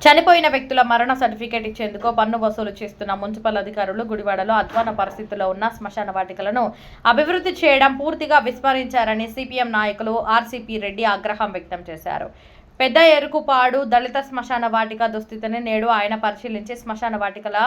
చనిపోయిన వ్యక్తుల మరణ సర్టిఫికేట్ ఇచ్చేందుకు పన్ను వసూలు చేస్తున్న మున్సిపల్ అధికారులు గుడివాడలో అధ్వాన పరిస్థితుల్లో ఉన్న శ్మశాన వాటికలను అభివృద్ధి చేయడం పూర్తిగా విస్మరించారని సిపిఎం నాయకులు ఆర్సీపీ రెడ్డి ఆగ్రహం వ్యక్తం చేశారు. పెద్ద ఎరుకుపాడు దళిత శ్మశాన వాటిక దుస్థితిని నేడు ఆయన పరిశీలించి శ్మశాన వాటికల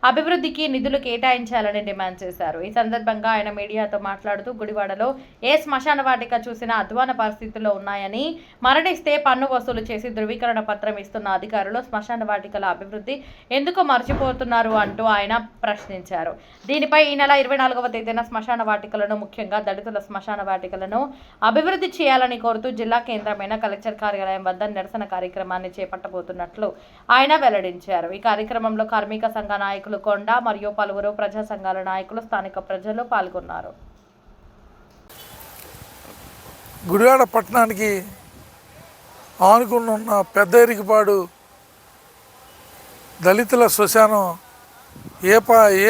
అభివృద్ధికి నిధులు కేటాయించాలని డిమాండ్ చేశారు. ఈ సందర్భంగా ఆయన మీడియాతో మాట్లాడుతూ గుడివాడలో ఏ శ్మశాన వాటిక చూసినా అధ్వాన పరిస్థితుల్లో ఉన్నాయని, మరణిస్తే పన్ను వసూలు చేసి ధృవీకరణ పత్రం ఇస్తున్న అధికారులు శ్మశాన వాటికల అభివృద్ధి ఎందుకు మర్చిపోతున్నారు అంటూ ఆయన ప్రశ్నించారు. దీనిపై ఈ నెల 24వ తేదీన శ్మశాన వాటికలను, ముఖ్యంగా దళితుల శ్మశాన వాటికలను అభివృద్ధి చేయాలని కోరుతూ జిల్లా కేంద్రమైన కలెక్టర్ కార్యాలయం వద్ద నిరసన కార్యక్రమాన్ని చేపట్టబోతున్నట్లు ఆయన వెల్లడించారు. ఈ కార్యక్రమంలో కార్మిక సంఘ నాయకులు కొండ మరియు పలువురు ప్రజా సంఘాల నాయకులు, స్థానిక ప్రజలు పాల్గొన్నారు. గుడివాడ పట్టణానికి ఆనుకున్న పెద్ద ఎరికిపాడు దళితుల శ్మశానం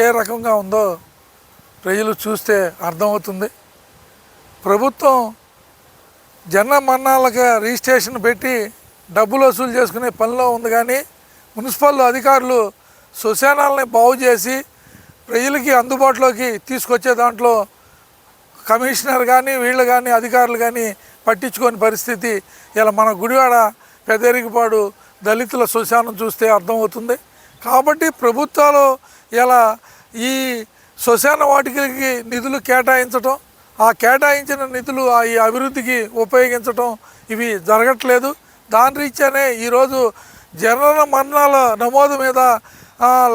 ఏ రకంగా ఉందో ప్రజలు చూస్తే అర్థమవుతుంది. ప్రభుత్వం జన మరణాలకు రిజిస్ట్రేషన్ పెట్టి డబ్బులు వసూలు చేసుకునే పనిలో ఉంది. కానీ మున్సిపల్ అధికారులు శ్మశానాలని బాగు చేసి ప్రజలకి అందుబాటులోకి తీసుకొచ్చే దాంట్లో కమిషనర్ కానీ వీళ్ళు కానీ అధికారులు కానీ పట్టించుకోని పరిస్థితి ఇలా మన గుడివాడ పెద్దరిగిపాడు దళితుల శ్మశానం చూస్తే అర్థమవుతుంది. కాబట్టి ప్రభుత్వాలు ఇలా ఈ శ్మశాన వాటికలకి నిధులు కేటాయించటం, ఆ కేటాయించిన నిధులు ఈ అభివృద్ధికి ఉపయోగించటం ఇవి జరగట్లేదు. దాని రీత్యానే ఈరోజు జనన మరణాల నమోదు మీద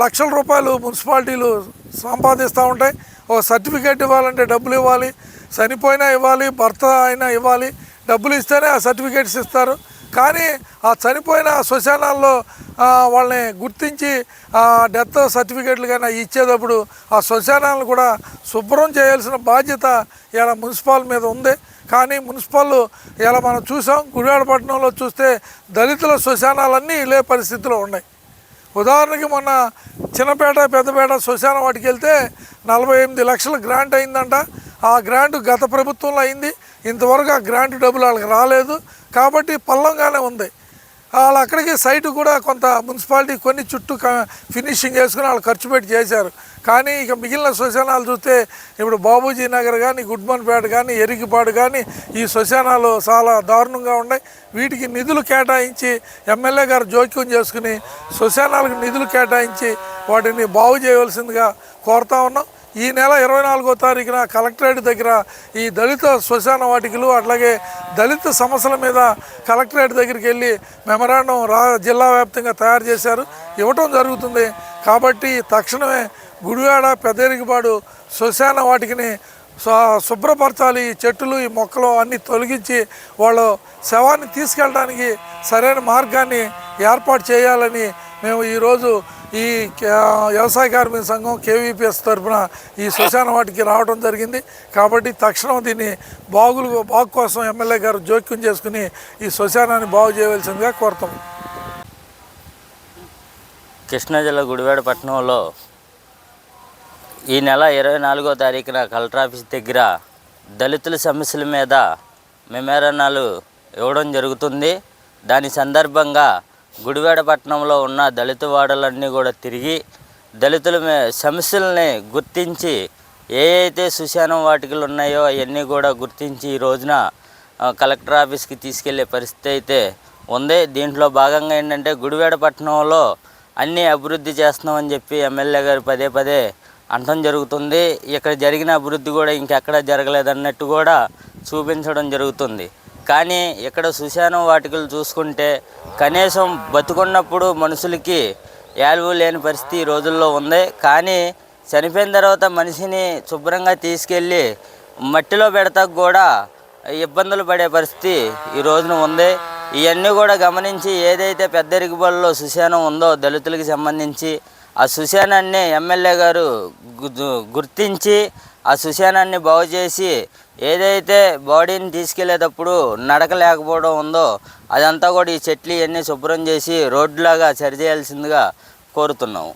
లక్షల రూపాయలు మున్సిపాలిటీలు సంపాదిస్తూ ఉంటాయి. ఒక సర్టిఫికేట్ ఇవ్వాలంటే డబ్బులు ఇవ్వాలి, చనిపోయినా ఇవ్వాలి, భర్త అయినా ఇవ్వాలి. డబ్బులు ఇస్తేనే ఆ సర్టిఫికేట్స్ ఇస్తారు. కానీ ఆ చనిపోయిన శ్మశానాల్లో వాళ్ళని గుర్తించి డెత్ సర్టిఫికేట్లు కానీ ఇచ్చేటప్పుడు ఆ శ్మశానాలను కూడా శుభ్రం చేయాల్సిన బాధ్యత ఇలా మున్సిపల్ మీద ఉంది. కానీ మున్సిపల్ ఇలా మనం చూసాం, గుడివాడ పట్టణంలో చూస్తే దళితుల శ్మశానాలన్నీ ఇలే పరిస్థితిలో ఉన్నాయి. ఉదాహరణకి మొన్న చిన్నపేట పెద్దపేట శ్మశానం వాటికి వెళ్తే 48 లక్షల గ్రాంట్ అయిందంట. ఆ గ్రాంట్ గత ప్రభుత్వంలో అయింది. ఇంతవరకు ఆ గ్రాంట్ డబ్బులు వాళ్ళకి రాలేదు. కాబట్టి పల్లంగానే ఉంది. వాళ్ళు అక్కడికి సైటు కూడా కొంత మున్సిపాలిటీ కొన్ని చుట్టూ ఫినిషింగ్ చేసుకుని వాళ్ళు ఖర్చు పెట్టి చేశారు. కానీ ఇక మిగిలిన శ్మశానాలు చూస్తే ఇప్పుడు బాబూజీ నగర్ కానీ, గుడ్మన్పేట కానీ, ఎరిగిపాడు కానీ ఈ శ్మశానాలు చాలా దారుణంగా ఉన్నాయి. వీటికి నిధులు కేటాయించి ఎమ్మెల్యే గారు జోక్యం చేసుకుని శ్మశానాలకు నిధులు కేటాయించి వాటిని బాగు చేయవలసిందిగా కోరుతా ఉన్నాం. ఈ నెల 24వ తారీఖున కలెక్టరేట్ దగ్గర ఈ దళిత శ్మశాన వాటికలు అట్లాగే దళిత సమస్యల మీద కలెక్టరేట్ దగ్గరికి వెళ్ళి మెమరాండం జిల్లా వ్యాప్తంగా తయారు చేశారు, ఇవ్వటం జరుగుతుంది. కాబట్టి తక్షణమే గుడివాడ పెద్దరిగిపాడు శ్మశాన వాటికిని శుభ్రపరచాలి. ఈ చెట్టులు, ఈ మొక్కలు అన్నీ తొలగించి వాళ్ళు శవాన్ని తీసుకెళ్ళడానికి సరైన మార్గాన్ని ఏర్పాటు చేయాలని మేము ఈరోజు ఈ వ్యవసాయ కార్మిక సంఘం కేవీపీఎస్ తరఫున ఈ శ్మశాన వాటికి రావడం జరిగింది. కాబట్టి తక్షణం దీన్ని బాగు కోసం ఎమ్మెల్యే గారు జోక్యం చేసుకుని ఈ శ్మశానాన్ని బాగు చేయవలసిందిగా కోరుతాం. కృష్ణా జిల్లా గుడివాడ పట్టణంలో ఈ నెల 24వ తారీఖున కలెక్టర్ ఆఫీస్ దగ్గర దళితుల సమస్యల మీద మెమోరాండాలు ఇవ్వడం జరుగుతుంది. దాని సందర్భంగా గుడివాడ పట్టణంలో ఉన్న దళిత వాడలన్నీ కూడా తిరిగి దళితుల సమస్యలని గుర్తించి ఏవైతే శ్మశానం వాటికలు ఉన్నాయో అవన్నీ కూడా గుర్తించి ఈ రోజున కలెక్టర్ ఆఫీస్కి తీసుకెళ్లే పరిస్థితి అయితే ఉంది. దీంట్లో భాగంగా ఏంటంటే గుడివాడ పట్టణంలో అన్నీ అభివృద్ధి చేస్తున్నామని చెప్పి ఎమ్మెల్యే గారు పదే పదే అనడం జరుగుతుంది. ఇక్కడ జరిగిన అభివృద్ధి కూడా ఇంకెక్కడ జరగలేదన్నట్టు కూడా చూపించడం జరుగుతుంది. కానీ ఇక్కడ శ్మశానం వాటికలు చూసుకుంటే కనీసం బతుకున్నప్పుడు మనుషులకి వాల్యూ లేని పరిస్థితి ఈ రోజుల్లో ఉంది. కానీ చనిపోయిన తర్వాత మనిషిని శుభ్రంగా తీసుకెళ్ళి మట్టిలో పెడతాకు కూడా ఇబ్బందులు పడే పరిస్థితి ఈ రోజున ఉంది. ఇవన్నీ కూడా గమనించి ఏదైతే పెద్దరిగిపాడులో శ్మశానం ఉందో దళితులకి సంబంధించి ఆ శ్మశానాన్ని ఎమ్మెల్యే గారు గుర్తించి ఆ శ్మశానాన్ని బాగు చేసి ఏదైతే బాడీని తీసుకెళ్లేటప్పుడు నడక లేకపోవడం ఉందో అదంతా కూడా ఈ చెట్లు ఇవన్నీ శుభ్రం చేసి రోడ్లాగా సరిచేయాల్సిందిగా కోరుతున్నాము.